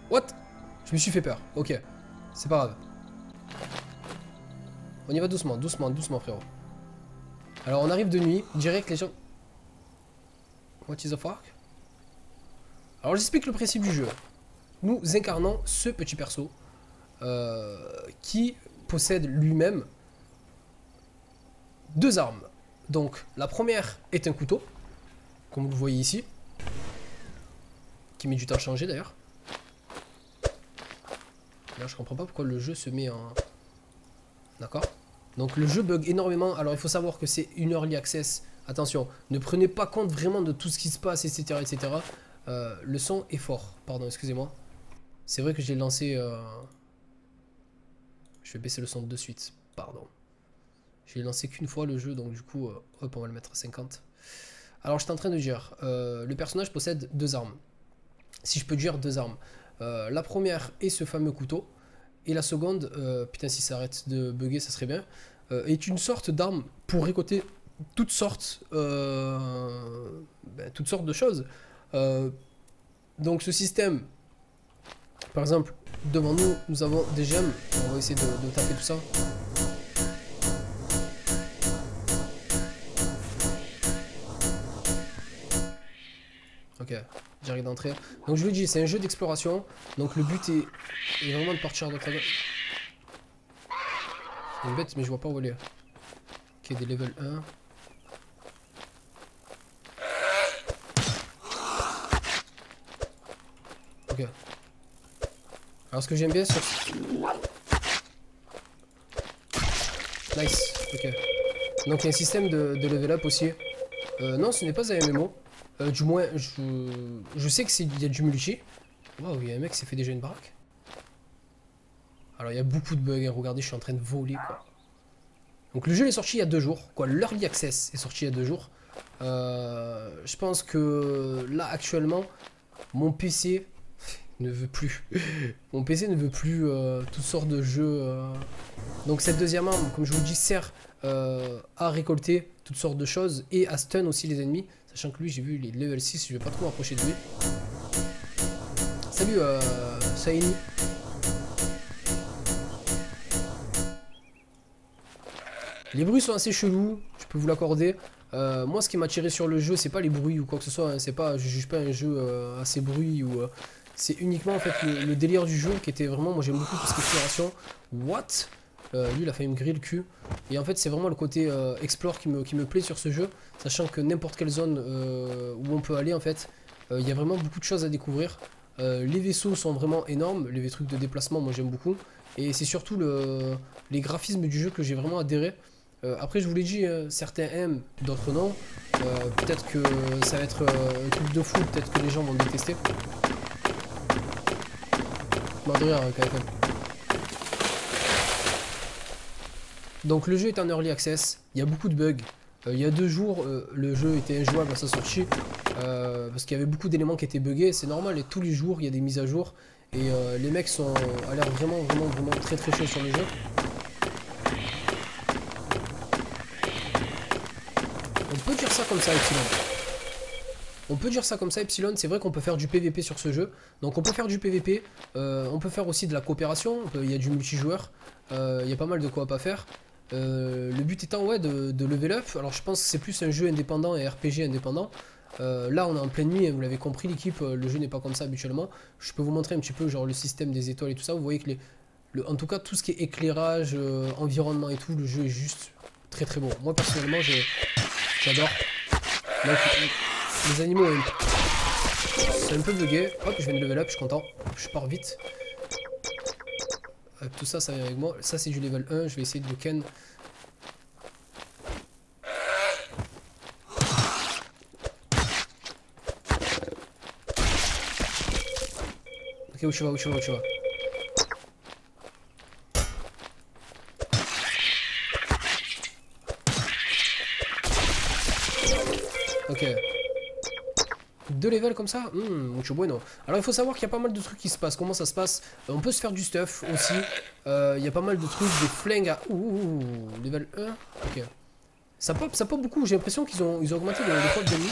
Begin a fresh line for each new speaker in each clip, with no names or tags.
What? Je me suis fait peur. Ok. C'est pas grave. On y va doucement, doucement, doucement, frérot. Alors, on arrive de nuit. Direct, les gens... What is the fuck? Alors, j'explique le principe du jeu. Nous incarnons ce petit perso qui possède lui-même 2 armes. Donc, la première est un couteau, comme vous le voyez ici, qui met du temps à changer d'ailleurs. Là, je comprends pas pourquoi le jeu se met en... D'accord. Donc, le jeu bug énormément. Alors, il faut savoir que c'est une early access. Attention, ne prenez pas compte vraiment de tout ce qui se passe, etc. etc. Le son est fort. Pardon, excusez-moi. C'est vrai que j'ai lancé... Je vais baisser le son de suite. Pardon. J'ai lancé qu'une fois le jeu, donc du coup, hop, on va le mettre à 50. Alors, j'étais en train de dire, le personnage possède 2 armes. Si je peux dire 2 armes. La première est ce fameux couteau. Et la seconde, putain, si ça arrête de bugger, ça serait bien, est une sorte d'arme pour récolter toutes sortes de choses. Donc, ce système, par exemple, devant nous, nous avons des gemmes. On va essayer de taper tout ça. Ok, j'arrive d'entrer. Donc je vous le dis, c'est un jeu d'exploration. Donc le but est vraiment de partir de travers. C'est une bête, mais je vois pas où elle est. Ok, des level 1. Ok. Alors ce que j'aime bien sur... Nice, ok. Donc il y a un système de level up aussi. Non, ce n'est pas un MMO. Du moins, je sais qu'il y a du multi. Waouh, il y a un mec qui s'est fait déjà une baraque. Alors il y a beaucoup de bugs, hein. Regardez, je suis en train de voler quoi. Donc le jeu est sorti il y a 2 jours. Quoi, l'Early Access est sorti il y a 2 jours. Je pense que là actuellement, mon PC ne veut plus. Mon PC ne veut plus toutes sortes de jeux. Donc cette deuxième arme, comme je vous le dis, sert à récolter toutes sortes de choses et à stun aussi les ennemis. Sachant que lui, j'ai vu, il est level 6, je vais pas trop m'approcher de lui. Salut Saini. Les bruits sont assez chelous, je peux vous l'accorder. Moi, ce qui m'a tiré sur le jeu, c'est pas les bruits ou quoi que ce soit. Hein. C'est pas, je juge pas un jeu assez bruit ou. C'est uniquement en fait le délire du jeu qui était vraiment. Moi, j'aime beaucoup tout ce qui est exploration. What? Lui, il a failli me griller le cul. Et en fait, c'est vraiment le côté explore qui me plaît sur ce jeu. Sachant que n'importe quelle zone où on peut aller, en fait, il y a vraiment beaucoup de choses à découvrir. Les vaisseaux sont vraiment énormes. Les trucs de déplacement, moi, j'aime beaucoup. Et c'est surtout les graphismes du jeu que j'ai vraiment adhéré. Après, je vous l'ai dit, certains aiment, d'autres non. Peut-être que ça va être un truc de fou, peut-être que les gens vont le détester. Mort de rire, quand même. Donc, le jeu est en early access, il y a beaucoup de bugs. Il y a 2 jours, le jeu était injouable à sa sortie parce qu'il y avait beaucoup d'éléments qui étaient buggés. C'est normal, et tous les jours, il y a des mises à jour. Et les mecs sont à l'air vraiment très chauds sur le jeu. On peut dire ça comme ça, Epsilon. On peut dire ça comme ça, Epsilon. C'est vrai qu'on peut faire du PVP sur ce jeu. Donc on peut faire du PVP. On peut faire aussi de la coopération. Il y a du multijoueur. Il y a pas mal de coop à faire. Le but étant ouais, de level up. Alors je pense que c'est plus un jeu indépendant et RPG indépendant. Là on est en pleine nuit, vous l'avez compris l'équipe, le jeu n'est pas comme ça habituellement. Je peux vous montrer un petit peu genre le système des étoiles et tout ça. Vous voyez que en tout cas tout ce qui est éclairage, environnement et tout, le jeu est juste très beau. Moi personnellement j'adore. Donc les animaux c'est un peu bugué. Hop, je viens de level up, je suis content. Je pars vite. Tout ça, ça vient avec moi. Ça c'est du level 1, je vais essayer de le ken. Ok, où tu vas, où tu vas, où tu vas? Ok. 2 levels comme ça, mucho bueno. Alors il faut savoir qu'il y a pas mal de trucs qui se passent. Comment ça se passe? On peut se faire du stuff aussi. Il y a pas mal de trucs, des flingues à... level 1. Ok. Ça pop beaucoup. J'ai l'impression qu'ils ont augmenté le pop d'ennemis.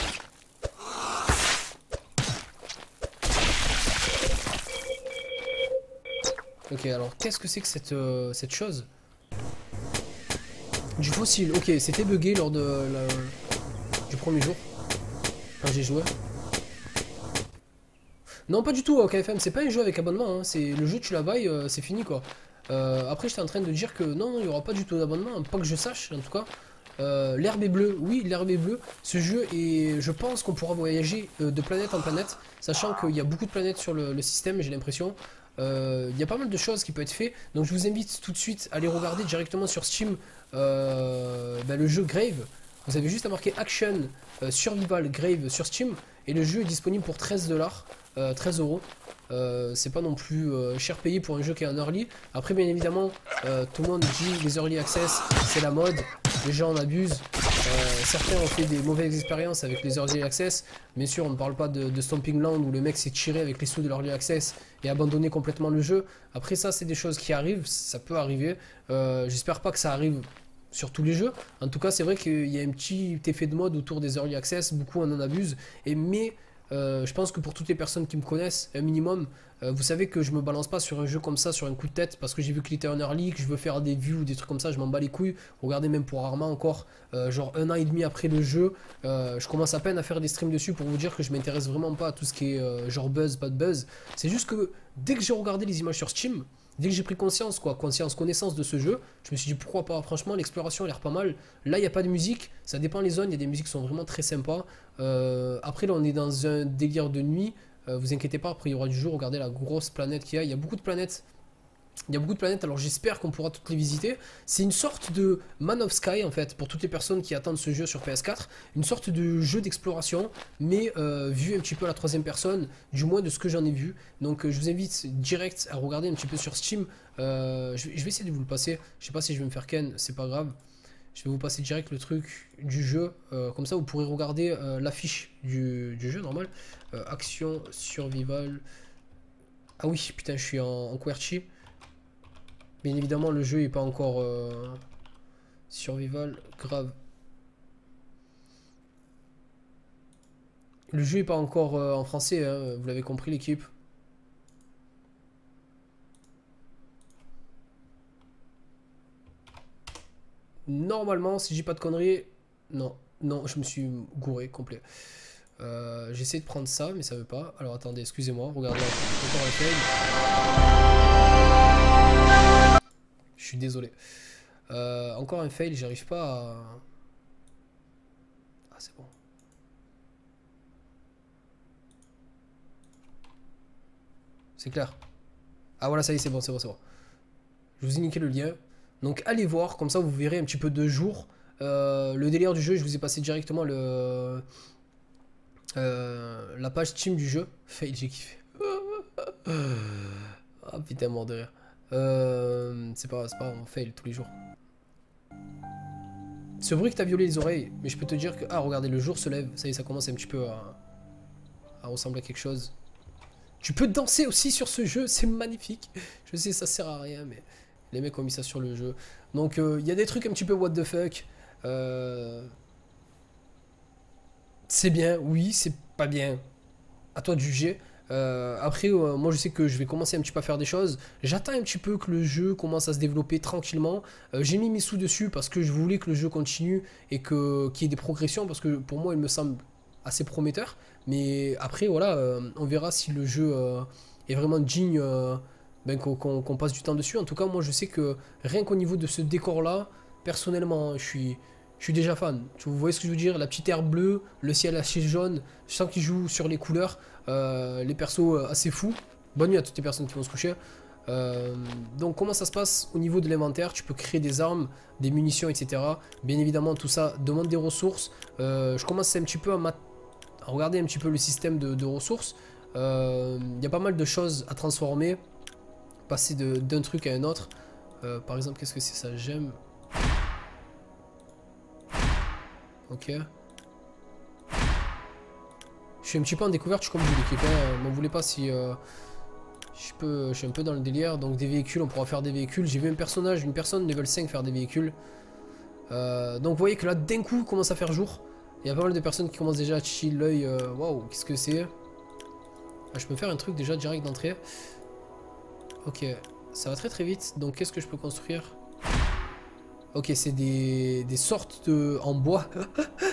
Ok, alors qu'est-ce que c'est que cette chose? Du fossile, ok, c'était bugué lors du premier jour, quand j'ai joué. Non, pas du tout, KFM, c'est pas un jeu avec abonnement, hein. C'est le jeu, tu la bailles, c'est fini quoi. Après, j'étais en train de dire que non, il y aura pas du tout d'abonnement, pas que je sache en tout cas. L'herbe est bleue, oui, l'herbe est bleue. Ce jeu, et je pense qu'on pourra voyager de planète en planète, sachant qu'il y a beaucoup de planètes sur le système, j'ai l'impression. Il y a pas mal de choses qui peuvent être faites, donc je vous invite tout de suite à aller regarder directement sur Steam le jeu Grave. Vous avez juste à marquer Action Survival Grave sur Steam, et le jeu est disponible pour 13 dollars, 13 euros. C'est pas non plus cher payé pour un jeu qui est en early. Après, bien évidemment, tout le monde dit les early access, c'est la mode, les gens en abusent. Certains ont fait des mauvaises expériences avec les early access. Bien sûr, on ne parle pas de Stomping Land où le mec s'est tiré avec les sous de l'early access et abandonné complètement le jeu. Après, ça, c'est des choses qui arrivent, ça peut arriver. J'espère pas que ça arrive sur tous les jeux. En tout cas, c'est vrai qu'il y a un petit effet de mode autour des early access, beaucoup en abusent. Mais je pense que pour toutes les personnes qui me connaissent, un minimum, vous savez que je me balance pas sur un jeu comme ça, sur un coup de tête, parce que j'ai vu qu'il était en early, que je veux faire des vues ou des trucs comme ça, je m'en bats les couilles. Regardez, même pour Arma encore, genre 1 an et demi après le jeu, je commence à peine à faire des streams dessus pour vous dire que je m'intéresse vraiment pas à tout ce qui est genre buzz, pas de buzz. C'est juste que dès que j'ai regardé les images sur Steam, dès que j'ai pris connaissance de ce jeu, je me suis dit pourquoi pas. Franchement, l'exploration a l'air pas mal. Là, il n'y a pas de musique, ça dépend les zones. Il y a des musiques qui sont vraiment très sympas. Après, là, on est dans un délire de nuit. Vous inquiétez pas, après, il y aura du jour. Regardez la grosse planète qu'il y a. Il y a beaucoup de planètes. Il y a beaucoup de planètes, alors j'espère qu'on pourra toutes les visiter. C'est une sorte de Man of Sky en fait, pour toutes les personnes qui attendent ce jeu sur PS4. Une sorte de jeu d'exploration, mais vu un petit peu à la troisième personne, du moins de ce que j'en ai vu. Donc je vous invite direct à regarder un petit peu sur Steam. Je vais essayer de vous le passer. Je sais pas si je vais me faire ken, c'est pas grave. Je vais vous passer direct le truc du jeu. Comme ça vous pourrez regarder l'affiche du jeu normal. Action, survival. Ah oui, putain, je suis en QWERTY. Bien évidemment, le jeu n'est pas encore survival, grave. Le jeu n'est pas encore en français, hein, vous l'avez compris l'équipe. Normalement, si j'ai pas de conneries, non, non, je me suis gouré complet. J'essaie de prendre ça, mais ça veut pas. Alors attendez, excusez-moi, regardez encore un fail. Je suis désolé. Encore un fail, j'arrive pas à... Ah, c'est bon. C'est clair. Ah voilà, ça y est, c'est bon, c'est bon, c'est bon. Je vous ai niqué le lien. Donc allez voir, comme ça vous verrez un petit peu de jour. Le délire du jeu, je vous ai passé directement la page Steam du jeu. Fail, j'ai kiffé. Ah putain, mort de rire. C'est pas on fail tous les jours. Ce bruit que t'as violé les oreilles, mais je peux te dire que... Ah, regardez, le jour se lève. Ça y est, ça commence un petit peu à ressembler à quelque chose. Tu peux danser aussi sur ce jeu, c'est magnifique. Je sais, ça sert à rien, mais les mecs ont mis ça sur le jeu. Donc, il y a des trucs un petit peu what the fuck. C'est bien, oui, c'est pas bien. À toi de juger. Après, moi je sais que je vais commencer un petit peu à faire des choses. J'attends un petit peu que le jeu commence à se développer tranquillement. J'ai mis mes sous dessus parce que je voulais que le jeu continue et qu'il y ait des progressions parce que pour moi il me semble assez prometteur. Mais après, voilà, on verra si le jeu est vraiment digne qu'on passe du temps dessus. En tout cas, moi je sais que rien qu'au niveau de ce décor-là, personnellement, je suis déjà fan. Vous voyez ce que je veux dire? La petite herbe bleue, le ciel assez jaune. Je sens qu'il joue sur les couleurs. Les persos assez fous. Bonne nuit à toutes les personnes qui vont se coucher. Donc comment ça se passe au niveau de l'inventaire? Tu peux créer des armes, des munitions, etc. Bien évidemment, tout ça demande des ressources. Je commence un petit peu à regarder un petit peu le système de ressources. Il y a pas mal de choses à transformer. Passer d'un truc à un autre. Par exemple, qu'est-ce que c'est ça? J'aime. Ok. Je suis un petit peu en découverte, je suis comme vous l'équipe. M'en voulez pas si je suis un peu dans le délire. Donc des véhicules, on pourra faire des véhicules. J'ai vu un personnage, une personne level 5 faire des véhicules. Donc vous voyez que là d'un coup il commence à faire jour. Il y a pas mal de personnes qui commencent déjà à chill l'œil. Waouh, qu'est-ce que c'est? Je peux faire un truc déjà direct d'entrée. Ok. Ça va très très vite. Donc qu'est-ce que je peux construire? Ok, c'est des sortes de... en bois.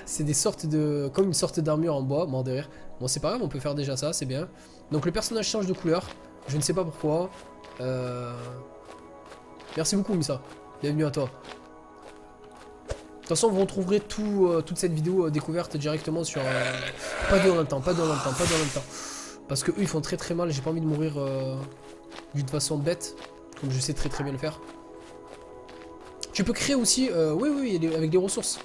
C'est des sortes de... comme une sorte d'armure en bois, mort de rire. Bon, c'est pas grave, on peut faire déjà ça, c'est bien. Donc le personnage change de couleur. Je ne sais pas pourquoi. Merci beaucoup, Missa. Bienvenue à toi. De toute façon, vous retrouverez toute cette vidéo découverte directement sur... Pas de longtemps, pas de longtemps, pas de longtemps. Parce que eux, ils font très très mal. J'ai pas envie de mourir d'une façon bête. Comme je sais très très bien le faire. Tu peux créer aussi... oui, avec des ressources.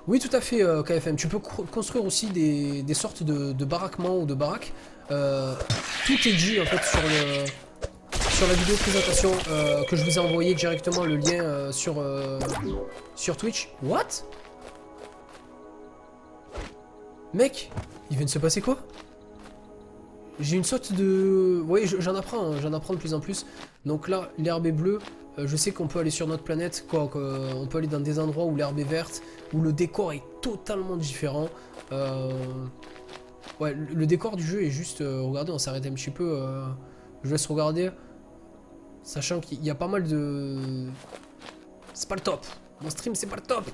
Oui, tout à fait, KFM. Tu peux construire aussi des sortes de baraquements ou de baraques. Tout est dit, en fait, sur la vidéo présentation que je vous ai envoyé directement le lien sur Twitch. What? Mec, il vient de se passer quoi? J'ai une sorte de... Oui, j'en apprends de plus en plus. Donc là, l'herbe est bleue. Je sais qu'on peut aller sur notre planète, quoi, on peut aller dans des endroits où l'herbe est verte, où le décor est totalement différent. Ouais, le décor du jeu est juste... regardez, on s'arrête un petit peu. Je laisse regarder. Sachant qu'il y a pas mal de... C'est pas le top. Mon stream, c'est pas le top.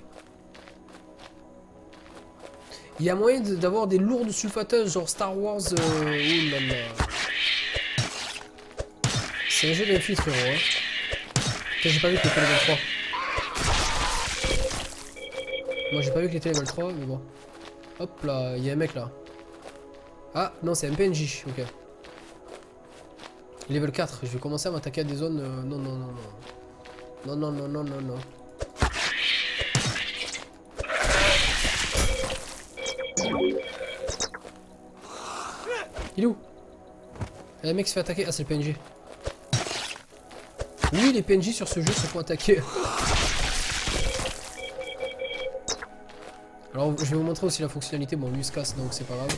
Il y a moyen d'avoir des lourdes sulfateuses, genre Star Wars... Oh là là. C'est un jeu d'infiltre, frérot. Hein. J'ai pas vu que était level 3. Moi j'ai pas vu qu'il était level 3, mais bon. Hop là, il y a un mec là. Ah non, c'est un PNJ, ok. Level 4, je vais commencer à m'attaquer à des zones... non, non, non, non. Non, non, non, non, non, non. Il est où? Il y a un mec qui se fait attaquer. Ah, c'est le PNJ. Oui, les PNJ sur ce jeu se font attaquer. Alors, je vais vous montrer aussi la fonctionnalité. Bon, lui il se casse, donc c'est pas grave.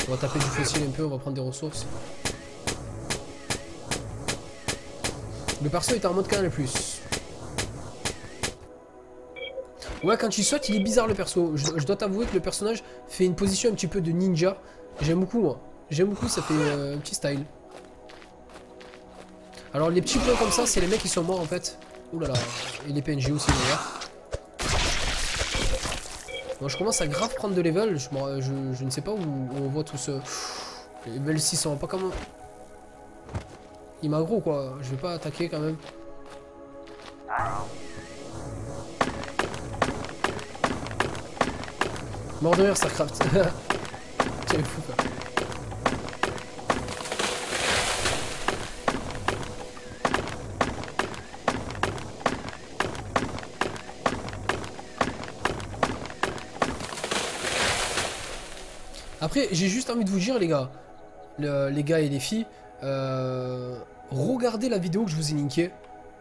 On va taper du fossile un peu, on va prendre des ressources. Le perso est en mode canal plus. Ouais, quand il saute, il est bizarre le perso. Je dois t'avouer que le personnage fait une position un petit peu de ninja. J'aime beaucoup, moi. J'aime beaucoup, ça fait un petit style. Alors les petits points comme ça, c'est les mecs qui sont morts en fait. Ouh là là, et les PNJ aussi d'ailleurs. Bon, je commence à grave prendre de level, je ne sais pas où on voit tout ce... Level 6, on va pas comment... Il m'a gros quoi, je vais pas attaquer quand même. Mort de rire Starcraft. Quel fou quoi. Après, j'ai juste envie de vous dire, les gars, les gars et les filles, regardez la vidéo que je vous ai linkée.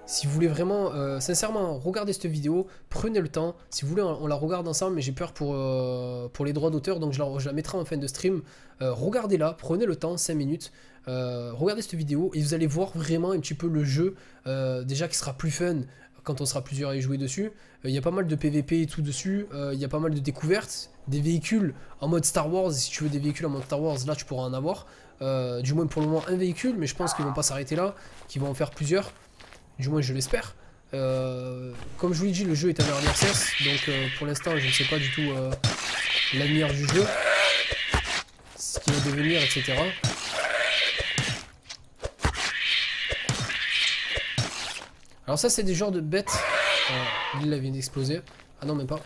Si vous voulez vraiment, sincèrement, regardez cette vidéo, prenez le temps. Si vous voulez, on la regarde ensemble, mais j'ai peur pour les droits d'auteur, donc je la mettrai en fin de stream. Regardez-la, prenez le temps, 5 minutes. Regardez cette vidéo et vous allez voir vraiment un petit peu le jeu, déjà qui sera plus fun quand on sera plusieurs à y jouer dessus. Il y a pas mal de PVP et tout dessus, il y a pas mal de découvertes, des véhicules en mode Star Wars. Si tu veux des véhicules en mode Star Wars, là tu pourras en avoir. Du moins pour le moment un véhicule, mais je pense qu'ils vont pas s'arrêter là, qu'ils vont en faire plusieurs. Du moins je l'espère. Comme je vous l'ai dit, le jeu est en early access, donc pour l'instant je ne sais pas du tout l'avenir du jeu, ce qui va devenir, etc. Alors ça c'est des genres de bêtes. L'île vient d'exploser. Ah non même pas.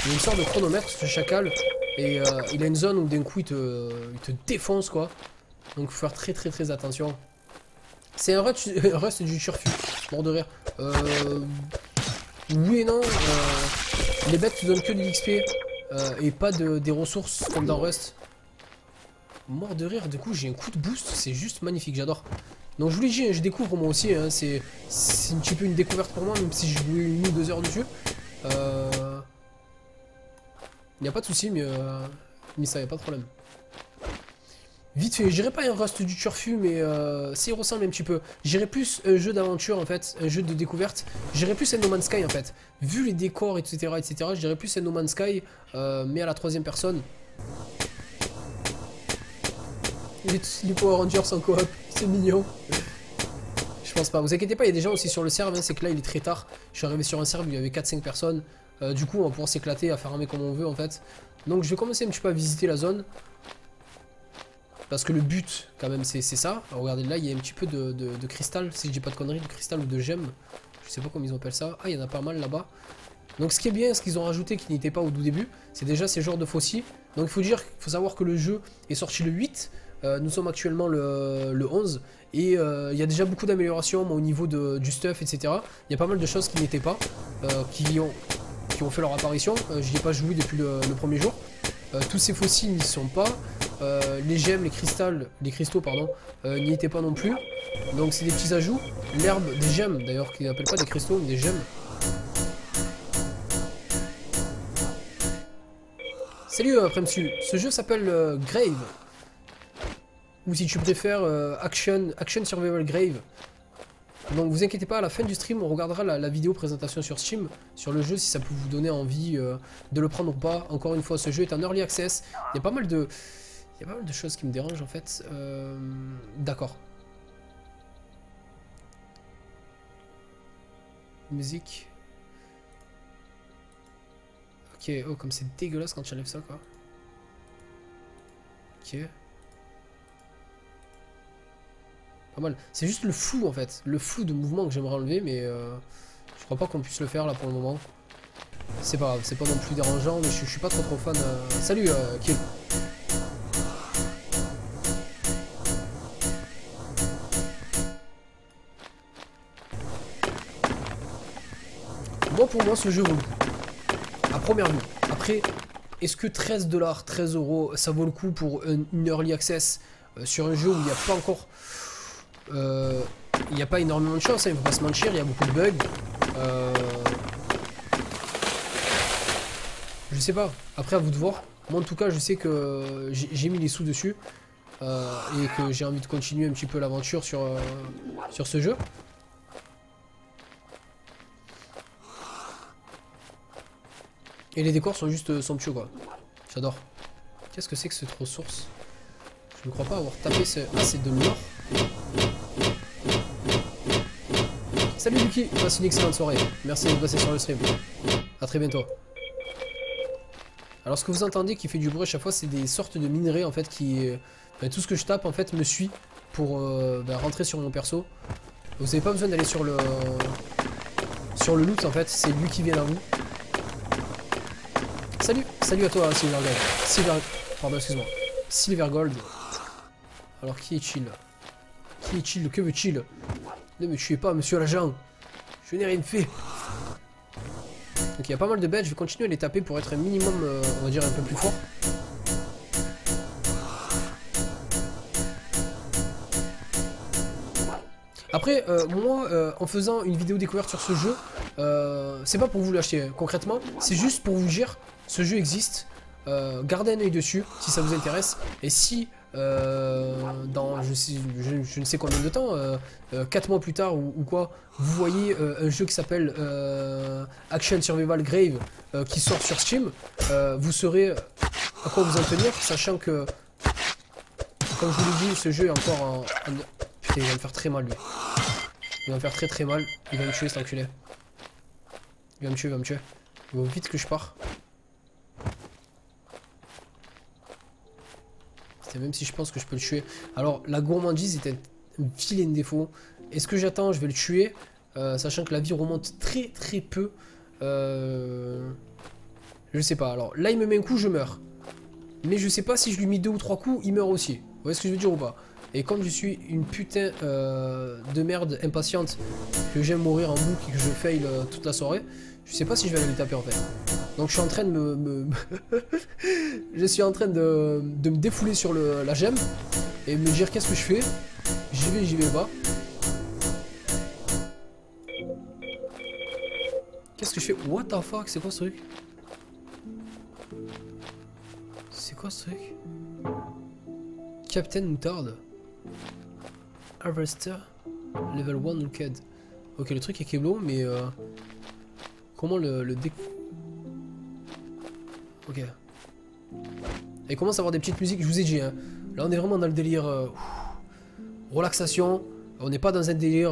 Il y a une sorte de chronomètre ce chacal. Et il a une zone où d'un coup il te défonce quoi. Donc il faut faire très très très attention. C'est un rust du turfu. Mort de rire. Oui et non. Les bêtes te donnent que de l'XP et pas des ressources comme dans Rust. Mort de rire, du coup j'ai un coup de boost, c'est juste magnifique, j'adore. Donc je vous l'ai dit, je découvre moi aussi, hein, c'est un petit peu une découverte pour moi, même si je jouais 1 ou 2 heures dessus. Il n'y a pas de souci, mais ça, il n'y a pas de problème. Vite fait, je dirais pas un Rust du turfu, mais ça y ressemble un petit peu. J'irais plus un jeu d'aventure en fait, un jeu de découverte. J'irais plus un No Man's Sky en fait. Vu les décors, etc., etc., je dirais plus un No Man's Sky, mais à la 3e personne. Les Power Rangers en coop, c'est mignon. Je pense pas. Vous inquiétez pas, il y a des gens aussi sur le serve, hein, c'est que là il est très tard. Je suis arrivé sur un serve, il y avait 4-5 personnes. Du coup, on va pouvoir s'éclater, à faire armer comme on veut en fait. Donc je vais commencer un petit peu à visiter la zone. Parce que le but, quand même, c'est ça. Alors, regardez, là, il y a un petit peu de cristal, si je dis pas de conneries, de cristal ou de gemmes. Je sais pas comment ils appellent ça. Ah, il y en a pas mal là-bas. Donc ce qui est bien, ce qu'ils ont rajouté qui n'était pas au tout début, c'est déjà ces genres de faucils. Donc il faut savoir que le jeu est sorti le 8. Nous sommes actuellement le 11. Et il y a déjà beaucoup d'améliorations au niveau du stuff, etc. Il y a pas mal de choses qui n'étaient pas, qui ont fait leur apparition. Je n'y ai pas joué depuis le premier jour. Tous ces fossiles n'y sont pas. Les gemmes, les cristaux, pardon, n'y étaient pas non plus. Donc c'est des petits ajouts. L'herbe, des gemmes d'ailleurs, qu'ils n'appellent pas des cristaux, mais des gemmes. Salut Premsu, ce jeu s'appelle Grave. Ou si tu préfères Action Survival Grave. Donc vous inquiétez pas, à la fin du stream, on regardera la vidéo présentation sur Steam, sur le jeu, si ça peut vous donner envie de le prendre ou pas. Encore une fois, ce jeu est en early access. Il y a pas mal de choses qui me dérangent en fait. D'accord. Musique. Ok, oh comme c'est dégueulasse quand tu enlèves ça quoi. Ok. Pas mal. C'est juste le flou en fait. Le flou de mouvement que j'aimerais enlever, mais je crois pas qu'on puisse le faire là pour le moment. C'est pas grave, c'est pas non plus dérangeant, mais je suis pas trop fan. Salut Kill. Moi pour moi ce jeu vaut le coup. À première vue. Après, est-ce que 13 $, 13 €, ça vaut le coup pour une early access sur un jeu où il n'y a pas encore... il n'y a pas énormément de choses, hein, il ne faut pas se mentir, il y a beaucoup de bugs. Je sais pas, après à vous de voir. Moi en tout cas je sais que j'ai mis les sous dessus. Et que j'ai envie de continuer un petit peu l'aventure sur ce jeu. Et les décors sont juste somptueux quoi. J'adore. Qu'est-ce que c'est que cette ressource? Je ne crois pas avoir tapé ce... Ah c'est de l'or. Salut Lucky, passe une excellente soirée. Merci de passer sur le stream. A très bientôt. Alors ce que vous entendez qui fait du bruit à chaque fois, c'est des sortes de minerais en fait qui... tout ce que je tape en fait me suit pour rentrer sur mon perso. Vous n'avez pas besoin d'aller sur le loot en fait, c'est lui qui vient à vous. Salut à toi Silvergold. Pardon, excuse-moi. Silvergold. Alors qui est chill? Qui est chill? Que veut chill? Ne me tuez pas, monsieur l'agent. Je n'ai rien fait. Donc il y a pas mal de bêtes, je vais continuer à les taper pour être un minimum, on va dire, un peu plus fort. Après, moi, en faisant une vidéo découverte sur ce jeu, c'est pas pour vous l'acheter hein, concrètement, c'est juste pour vous dire, ce jeu existe, gardez un œil dessus si ça vous intéresse, et si dans je ne sais combien de temps, 4 mois plus tard ou quoi, vous voyez un jeu qui s'appelle Action Survival Grave qui sort sur Steam, vous saurez à quoi vous en tenir, sachant que, comme je vous l'ai dit, ce jeu est encore en... Putain, il va me faire très mal lui. Il va me faire très mal. Il va me tuer cet enculé. Il va me tuer. Il va vite que je pars. Même si je pense que je peux le tuer. Alors la gourmandise est un vilain défaut. Est-ce que j'attends? Je vais le tuer. Sachant que la vie remonte très peu. Je sais pas. Alors là il me met un coup, je meurs. Mais je sais pas si je lui mets 2 ou 3 coups, il meurt aussi. Vous voyez ce que je veux dire ou pas? Et comme je suis une putain de merde impatiente, que j'aime mourir en boucle et que je fail toute la soirée, je sais pas si je vais aller le taper en fait. Donc je suis en train de je suis en train de me défouler sur la gemme et me dire qu'est-ce que je fais. J'y vais pas. Qu'est-ce que je fais? What the fuck? C'est quoi ce truc? C'est quoi ce truc? Captain Moutarde. Harvester. Level 1 looked. Ok, le truc est keblo, mais comment le dé... Ok. Et commence à avoir des petites musiques, je vous ai dit, hein. Là, on est vraiment dans le délire relaxation. On n'est pas dans un délire,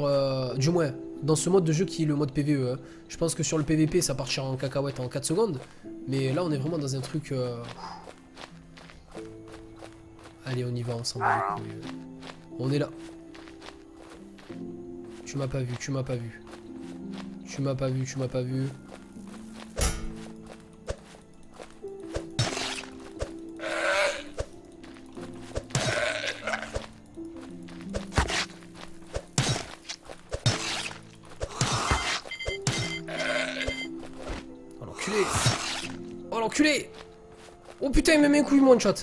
du moins, dans ce mode de jeu qui est le mode PvE. Hein. Je pense que sur le PvP, ça partira en cacahuète en 4 secondes. Mais là, on est vraiment dans un truc... Allez, on y va, on s'en va les couilles. On est là. Tu m'as pas vu, tu m'as pas vu. Tu m'as pas vu, tu m'as pas vu. Oh l'enculé. Oh l'enculé. Oh putain, il me met un coup, il one shot.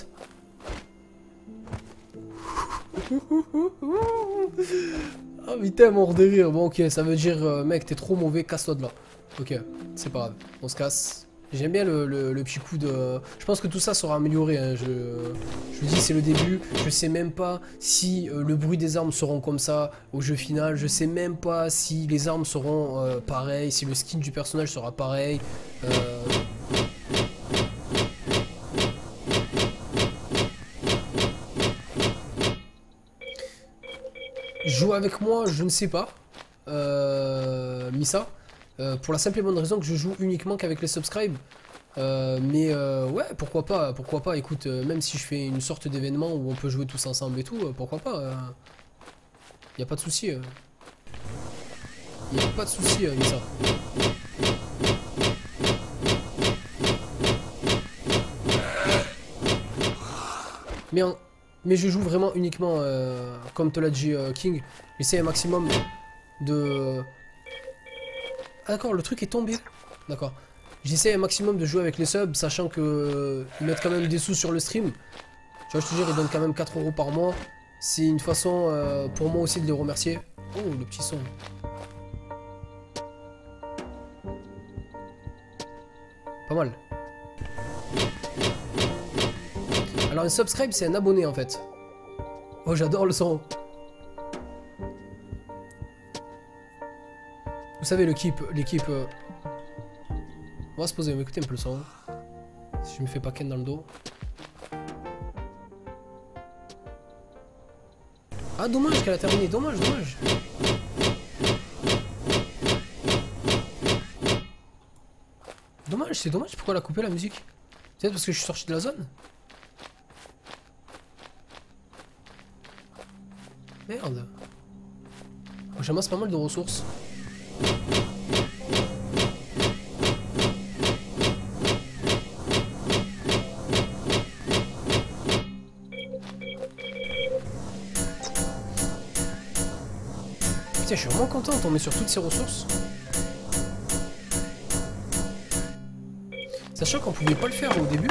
Ah putain, mort de rire. Bon ok, ça veut dire mec, t'es trop mauvais, casse-toi de là. Ok, c'est pas grave, on se casse. J'aime bien le petit coup de... Je pense que tout ça sera amélioré, hein. Je vous dis, c'est le début. Je sais même pas si le bruit des armes seront comme ça au jeu final. Je sais même pas si les armes seront pareilles, si le skin du personnage sera pareil. Jouer avec moi, je ne sais pas, Missa, pour la simple et bonne raison que je joue uniquement qu'avec les subscribes. Ouais, pourquoi pas, écoute, même si je fais une sorte d'événement où on peut jouer tous ensemble et tout, pourquoi pas, y a pas de souci. Y a pas de souci, Missa. Mais je joue vraiment uniquement, comme te l'a dit King, j'essaie un maximum de... Ah d'accord, le truc est tombé. D'accord. J'essaie un maximum de jouer avec les subs, sachant que ils mettent quand même des sous sur le stream. Tu vois, je te jure, ils donnent quand même 4 € par mois. C'est une façon pour moi aussi de les remercier. Oh, le petit son. Pas mal. Alors un subscribe c'est un abonné en fait. Oh j'adore le son. Vous savez l'équipe... On va se poser, on va écouter un peu le son. Si je me fais pas ken dans le dos. Ah dommage qu'elle a terminé, dommage. Dommage, c'est dommage, pourquoi elle a coupé la musique? Peut-être parce que je suis sorti de la zone? Merde. J'amasse pas mal de ressources. Putain, je suis vraiment content de tomber sur toutes ces ressources. Sachant qu'on pouvait pas le faire au début.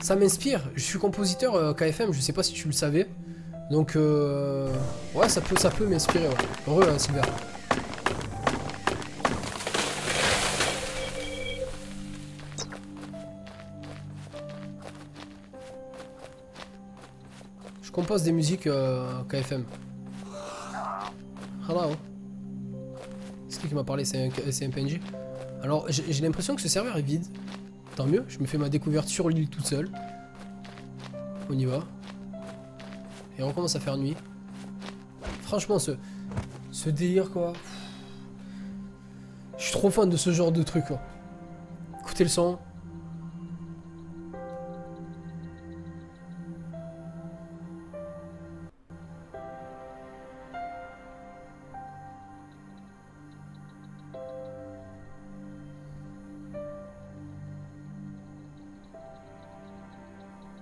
Ça m'inspire, je suis compositeur KFM, je sais pas si tu le savais. Donc ouais, ça peut m'inspirer, ouais. Heureux hein, Silver. Je compose des musiques KFM. Hello. C'est qui m'a parlé? C'est un PNJ. Alors j'ai l'impression que ce serveur est vide. Tant mieux, je me fais ma découverte sur l'île toute seule. On y va. Et on commence à faire nuit. Franchement, ce délire, quoi. Je suis trop fan de ce genre de truc, quoi. Écoutez le son.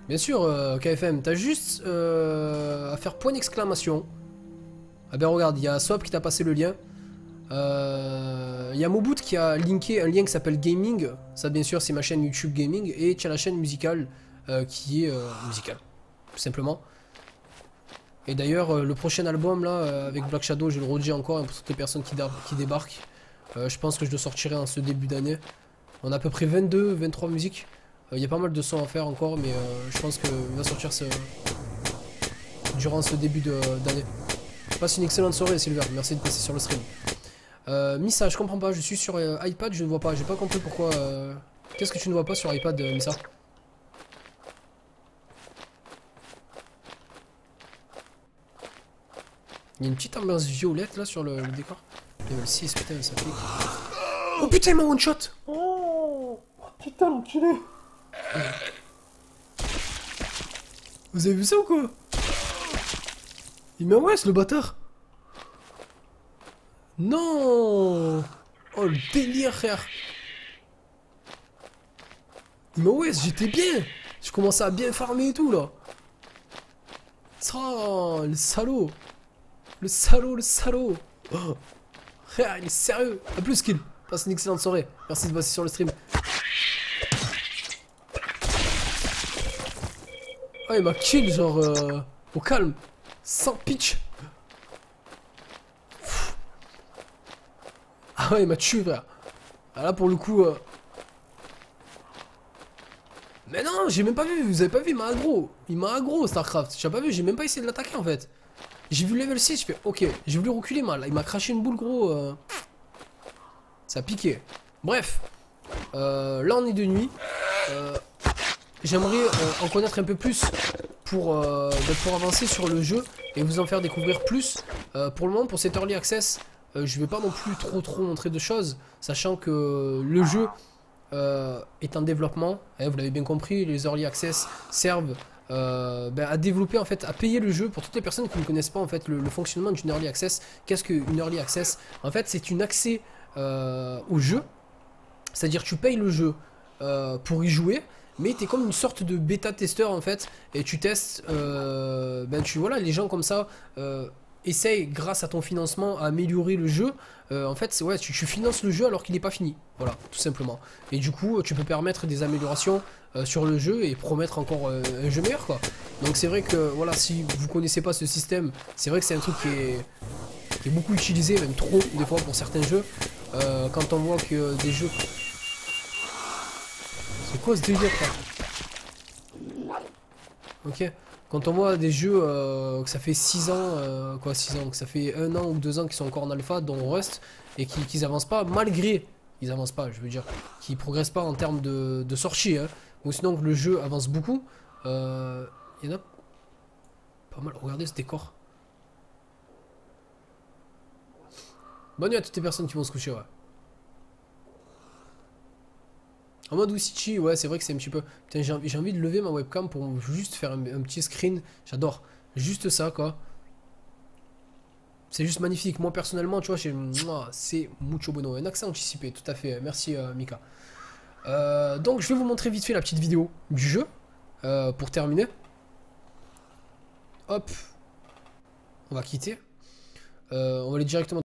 Bien sûr, KFM, t'as juste à faire point d'exclamation. Ah ben regarde, il y a Swap qui t'a passé le lien. Il y a Moboot qui a linké un lien qui s'appelle Gaming. Ça bien sûr c'est ma chaîne YouTube Gaming. Et tu as la chaîne musicale qui est musicale, tout simplement. Et d'ailleurs le prochain album là avec Black Shadow, je le redis encore hein, pour toutes les personnes qui débarquent. Je pense que je le sortirai en ce début d'année. On a à peu près 22-23 musiques. Il y a pas mal de sons à faire encore, mais je pense qu'il va sortir durant ce début d'année. Passe une excellente soirée Silver, merci de passer sur le stream. Missa, je comprends pas, je suis sur iPad, je ne vois pas, j'ai pas compris pourquoi... Qu'est-ce que tu ne vois pas sur iPad, Missa? Il y a une petite ambiance violette là sur le décor. Level 6, putain, ça pique. Oh putain, il m'a one shot. Oh putain, l'enculé. Vous avez vu ça ou quoi? Il m'a ouais, le bâtard. Non. Oh le délire, frère. Il m'a ouais, j'étais bien. Je commençais à bien farmer et tout là. Oh, le salaud. Le salaud, le salaud. Oh. Frère, il est sérieux. A plus qu'il. Passe une excellente soirée. Merci de passer sur le stream. Oh, il m'a kill, genre au calme. Sans pitch. Ah ouais, il m'a tué, frère. Ah, là, pour le coup. Mais non, j'ai même pas vu. Vous avez pas vu, il m'a aggro. Il m'a aggro, StarCraft. J'ai pas vu, j'ai même pas essayé de l'attaquer en fait. J'ai vu level 6, je fais ok. J'ai voulu reculer mal. Il m'a craché une boule, gros. Ça a piqué. Bref. Là, on est de nuit. J'aimerais en connaître un peu plus pour avancer sur le jeu et vous en faire découvrir plus. Pour le moment, pour cet early access, je vais pas non plus trop montrer de choses, sachant que le jeu est en développement. Vous l'avez bien compris, les early access servent à développer, en fait, à payer le jeu. Pour toutes les personnes qui ne connaissent pas en fait le fonctionnement d'une early access, qu'est-ce qu'une early access? En fait, c'est une accès au jeu, c'est-à-dire tu payes le jeu pour y jouer. Mais t'es comme une sorte de bêta-testeur en fait, et tu testes, voilà, les gens comme ça essayent grâce à ton financement à améliorer le jeu. En fait, ouais, tu finances le jeu alors qu'il n'est pas fini, voilà, tout simplement. Et du coup, tu peux permettre des améliorations sur le jeu et promettre encore un jeu meilleur, quoi. Donc c'est vrai que voilà, si vous connaissez pas ce système, c'est vrai que c'est un truc qui est beaucoup utilisé, même trop des fois pour certains jeux. Quand on voit que des jeux... C'est quoi ce délire, quoi? Ok. Quand on voit des jeux que ça fait 6 ans, quoi 6 ans, que ça fait 1 an ou 2 ans qu'ils sont encore en alpha, dont Rust, et qu'ils avancent pas, malgré, ils avancent pas, je veux dire, qu'ils progressent pas en termes de sortie, hein, ou sinon que le jeu avance beaucoup, il y en a pas mal. Regardez ce décor. Bonne nuit à toutes les personnes qui vont se coucher, ouais. En mode Usichi, ouais, c'est vrai que c'est un petit peu... Putain, j'ai envie de lever ma webcam pour juste faire un petit screen. J'adore. Juste ça, quoi. C'est juste magnifique. Moi, personnellement, tu vois, c'est mucho bueno. Un accent anticipé, tout à fait. Merci, Mika. Donc, je vais vous montrer vite fait la petite vidéo du jeu. Pour terminer. Hop. On va quitter. On va aller directement...